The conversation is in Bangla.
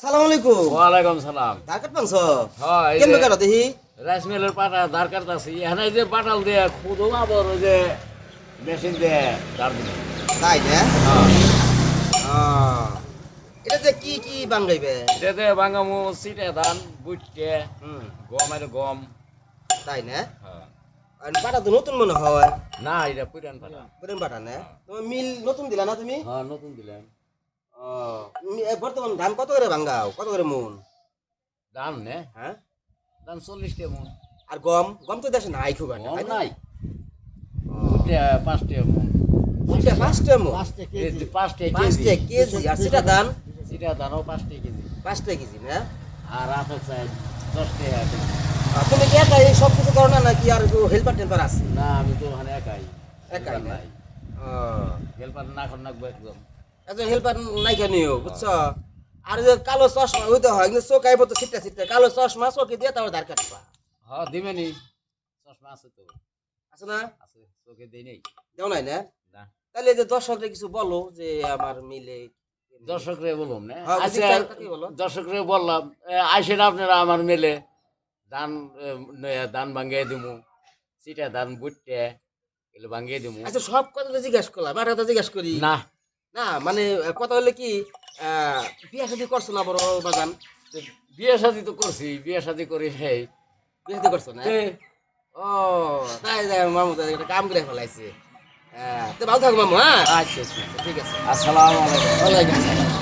আসসালামু আলাইকুম। ওয়ালাইকুম সালাম। ধার কাটপাংছ? হ্যাঁ এই কেমনে যে কাটো দেখি? রাইস মিলের পাটা ধার কাটতাছি এখানে যে পাটাল দিয়ে খুদো আবার ওই যে মেশিন দিয়ে ধার দিল। তাই না? হ্যাঁ আহ, এটাতে কি কি বাঙ্গাইবে? এটাতে বাঙ্গামু সিটে ধান বুটকে হুম, গম আর গম। তাই না? হ্যাঁ। আর পাটা তো নতুন মনে হয়। না এটা পুরান পাটা। পুরান পাটা না? তুমি মিল নতুন দিলা না তুমি? হ্যাঁ নতুন দিলাম। বর্তমান ধান কত করে ভাঙ্গাও? কত করে মন? ধান নে হ্যাঁ? ধান 40 টা মন। আর গম? গম তো দেশে নাই খুব একটা, গম তাই না? নাই বুটে 5 টা মন। বুঝলে 5টা মন? 5 টা 5টা কেজি। কেজি। আর সেটা ধান সিটা ধানও 5 টা কেজি 5টা কেজি না? আর আটা চাই 10 টাকা কেজি। তুমি কি একা এই সব কিছু করো না নাকি আর হেল্পার টেল্পার আছে? না আমি তো ওখানে একাই একাই না? নাই হেল্পার না এখন নাকবো একদম। একজন হেল্পার নাই কেন বুঝছো? আর যে কালো চশমা হইতে হয় কিন্তু চোখ আইব তো ছিটটা ছিটটা কালো চশমা চোখে দিয়ে তারপর ধার কাটবা হ্যাঁ দিবেনি চশমা আছে তো আছে না? আছে চোখে দেই নেই দেও নাই না? না তাহলে এই যে দর্শকরা কিছু বলো যে আমার মিলে দর্শকরে বলুন না হ্যাঁ, আচ্ছা তাকেই বলো। দর্শকরে বললাম আইসেন আপনারা আমার মেলে ধান ধান ভাঙ্গিয়ে দিমু সিটা ধান বুটতে এগুলো ভাঙ্গিয়ে দিমু আচ্ছা সব কথা তো জিজ্ঞাসা করলাম আর কথা জিজ্ঞাসা করি না না মানে কথা হলে কি বিয়ে শাদী করছো না বড় বাগান? বিয়ে শাদি তো করছি বিয়ে শাদি করি হেই বিয়ে শাদী করছো না? ও তাই যাই মামু তো একটা কাম করে ফেলাইছে। তো ভালো থাকো মামু, হ্যাঁ আচ্ছা আচ্ছা ঠিক আছে। আসসালামু আলাইকুম ওয়ালাইকুম আসসালাম।